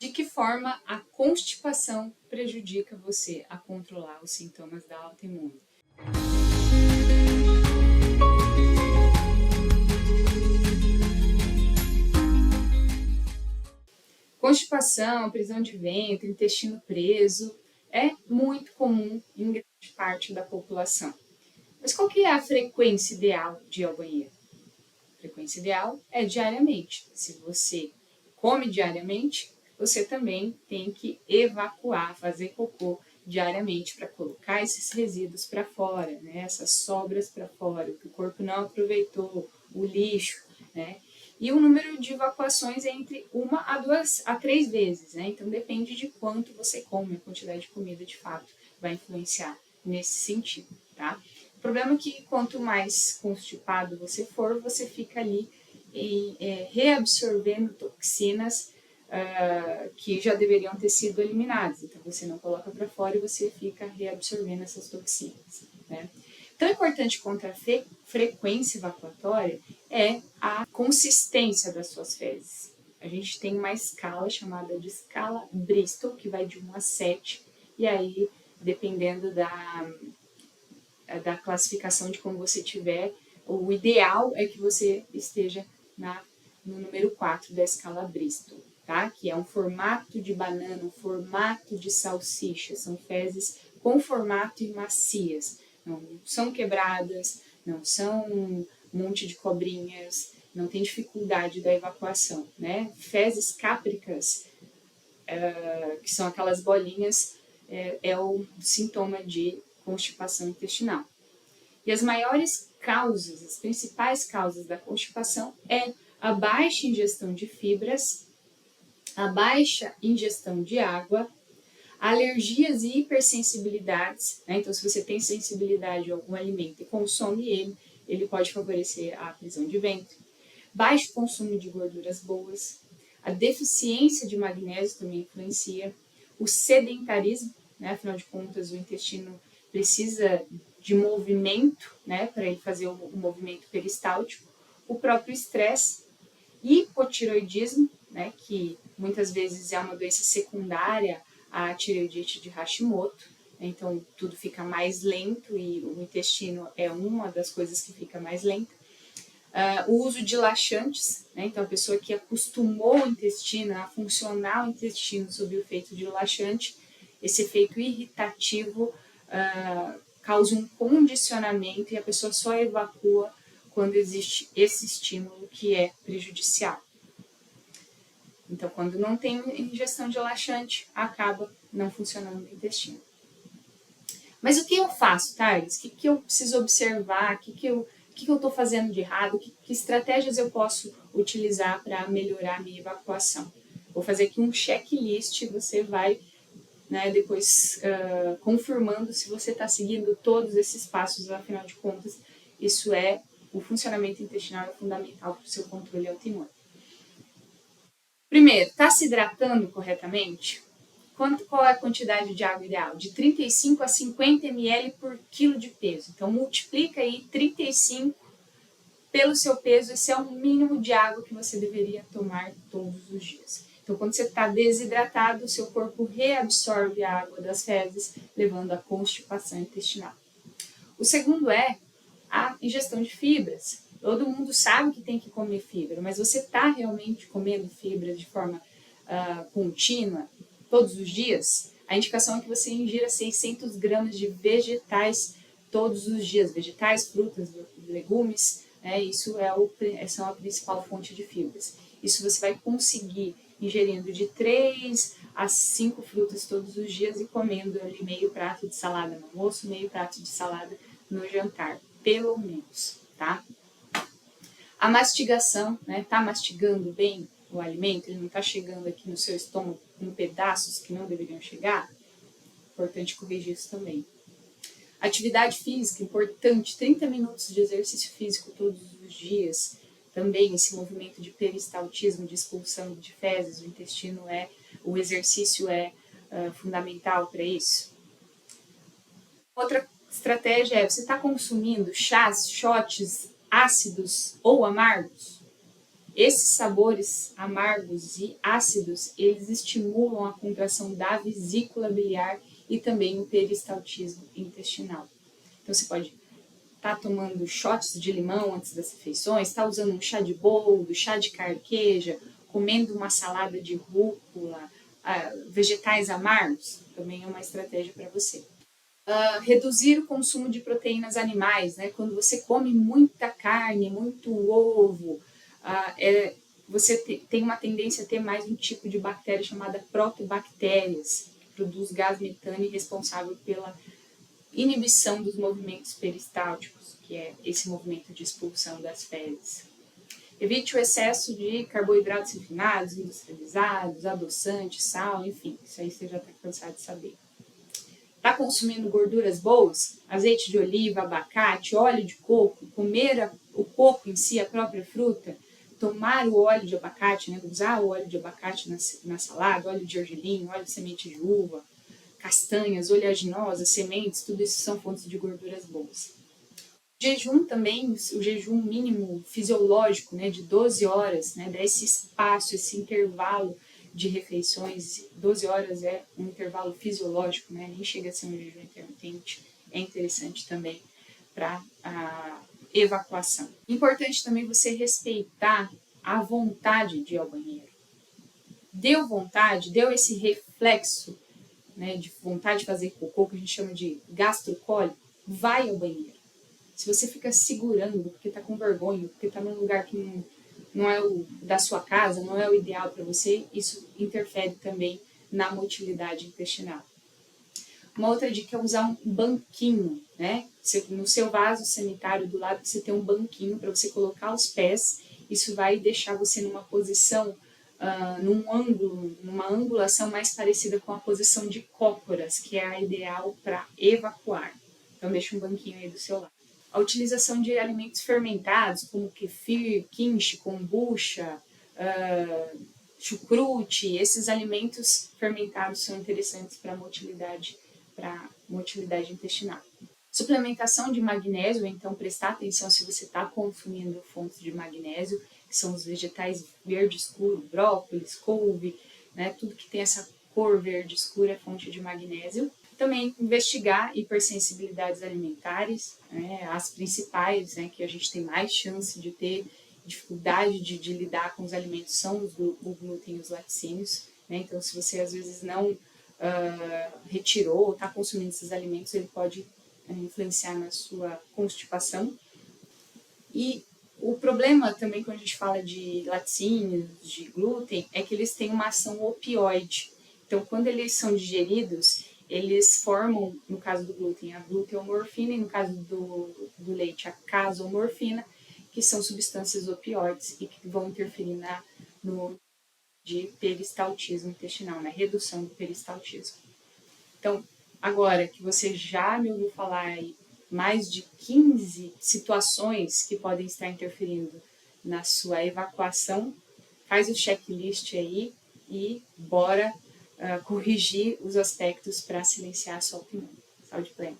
De que forma a constipação prejudica você a controlar os sintomas da autoimune? Constipação, prisão de ventre, intestino preso é muito comum em grande parte da população. Mas qual que é a frequência ideal de ir ao banheiro? A frequência ideal é diariamente. Se você come diariamente, você também tem que evacuar, fazer cocô diariamente para colocar esses resíduos para fora, né? Essas sobras para fora, o que o corpo não aproveitou, o lixo, né? E o número de evacuações é entre 1 a 3 vezes, né? Então depende de quanto você come, a quantidade de comida de fato vai influenciar nesse sentido, tá? O problema é que quanto mais constipado você for, você fica ali reabsorvendo toxinas que já deveriam ter sido eliminadas. Então você não coloca para fora e você fica reabsorvendo essas toxinas, né? Tão importante quanto a frequência evacuatória é a consistência das suas fezes. A gente tem uma escala chamada de escala Bristol, que vai de 1 a 7, e aí, dependendo da classificação de como você tiver, o ideal é que você esteja no número 4 da escala Bristol, tá? Que é um formato de banana, um formato de salsicha, são fezes com formato e macias, não são quebradas, não são um monte de cobrinhas, não tem dificuldade da evacuação, né? Fezes cápricas, que são aquelas bolinhas, é o sintoma de constipação intestinal. E as maiores causas, as principais causas da constipação é a baixa ingestão de fibras, a baixa ingestão de água, alergias e hipersensibilidades, né? Então, se você tem sensibilidade a algum alimento e consome ele pode favorecer a prisão de ventre. Baixo consumo de gorduras boas, a deficiência de magnésio também influencia, o sedentarismo, né? Afinal de contas, o intestino precisa de movimento, né, para ele fazer o movimento peristáltico, o próprio estresse, hipotiroidismo, né, que muitas vezes é uma doença secundária à tireoidite de Hashimoto, então tudo fica mais lento e o intestino é uma das coisas que fica mais lenta. O uso de laxantes, né, então a pessoa que acostumou o intestino a funcionar o intestino sob o efeito de laxante, esse efeito irritativo causa um condicionamento e a pessoa só evacua quando existe esse estímulo que é prejudicial. Então, quando não tem ingestão de laxante, acaba não funcionando o intestino. Mas o que eu faço, Thales? O que eu preciso observar? O que eu estou fazendo de errado? Que estratégias eu posso utilizar para melhorar a minha evacuação? Vou fazer aqui um checklist, você vai, né, depois confirmando se você está seguindo todos esses passos, afinal de contas, isso o funcionamento intestinal é fundamental para o seu controle autoimune. Primeiro, está se hidratando corretamente? Qual é a quantidade de água ideal? De 35 a 50 ml por quilo de peso. Então, multiplica aí 35 pelo seu peso, esse é o mínimo de água que você deveria tomar todos os dias. Então, quando você está desidratado, o seu corpo reabsorve a água das fezes, levando à constipação intestinal. O segundo é a ingestão de fibras. Todo mundo sabe que tem que comer fibra, mas você está realmente comendo fibra de forma contínua, todos os dias? A indicação é que você ingira 600 gramas de vegetais todos os dias. Vegetais, frutas, legumes, isso são a principal fonte de fibras. Isso você vai conseguir ingerindo de 3 a 5 frutas todos os dias e comendo ali meio prato de salada no almoço, meio prato de salada no jantar, pelo menos, tá? A mastigação, né? Tá mastigando bem o alimento, ele não tá chegando aqui no seu estômago com pedaços que não deveriam chegar? Importante corrigir isso também. Atividade física, importante, 30 minutos de exercício físico todos os dias. Também esse movimento de peristaltismo, de expulsão de fezes, o exercício é fundamental para isso. Outra estratégia é, você está consumindo chás, shots ácidos ou amargos? Esses sabores amargos e ácidos, eles estimulam a contração da vesícula biliar e também o peristaltismo intestinal. Então você pode estar tomando shots de limão antes das refeições, estar usando um chá de boldo, chá de carqueja, comendo uma salada de rúcula, vegetais amargos, também é uma estratégia para você. Reduzir o consumo de proteínas animais, né? Quando você come muita carne, muito ovo, você tem uma tendência a ter mais um tipo de bactéria chamada protobactérias, que produz gás metano e responsável pela inibição dos movimentos peristálticos, que é esse movimento de expulsão das fezes. Evite o excesso de carboidratos refinados, industrializados, adoçantes, sal, enfim, isso aí você já está cansado de saber. Está consumindo gorduras boas? Azeite de oliva, abacate, óleo de coco, comer o coco em si, a própria fruta, tomar o óleo de abacate, né? Usar o óleo de abacate na salada, óleo de gergelim, óleo de semente de uva, castanhas, oleaginosas, sementes, tudo isso são fontes de gorduras boas. Jejum também, o jejum mínimo fisiológico, né, de 12 horas, né, dá esse espaço, esse intervalo de refeições. 12 horas é um intervalo fisiológico, né, nem chega a ser um jejum intermitente, é interessante também para a evacuação. Importante também você respeitar a vontade de ir ao banheiro. Deu vontade, deu esse reflexo, né, de vontade de fazer cocô, que a gente chama de gastrocólico, vai ao banheiro. Se você fica segurando porque está com vergonha, porque está num lugar que não é o da sua casa, não é o ideal para você, isso interfere também na motilidade intestinal. Uma outra dica é usar um banquinho, né? No seu vaso sanitário do lado você tem um banquinho para você colocar os pés. Isso vai deixar você numa posição, num ângulo, numa angulação mais parecida com a posição de cócoras, que é a ideal para evacuar. Então deixa um banquinho aí do seu lado. A utilização de alimentos fermentados, como kefir, kimchi, kombucha, chucrute, esses alimentos fermentados são interessantes para motilidade intestinal. Suplementação de magnésio, então prestar atenção se você está consumindo fontes de magnésio, que são os vegetais verde escuro, brócolis, couve, né, tudo que tem essa cor verde escura é fonte de magnésio. Também investigar hipersensibilidades alimentares, né, as principais, né, que a gente tem mais chance de ter dificuldade de lidar com os alimentos são o glúten e os laticínios. Né? Então, se você às vezes não retirou ou está consumindo esses alimentos, ele pode influenciar na sua constipação. E o problema também quando a gente fala de laticínios, de glúten, é que eles têm uma ação opioide. Então, quando eles são digeridos, eles formam, no caso do glúten, a gluteomorfina e no caso do leite, a casomorfina, que são substâncias opioides e que vão interferir no de peristaltismo intestinal, na redução do peristaltismo. Então, agora que você já me ouviu falar aí mais de 15 situações que podem estar interferindo na sua evacuação, faz o checklist aí e bora corrigir os aspectos para silenciar a sua opinião. Saúde plena!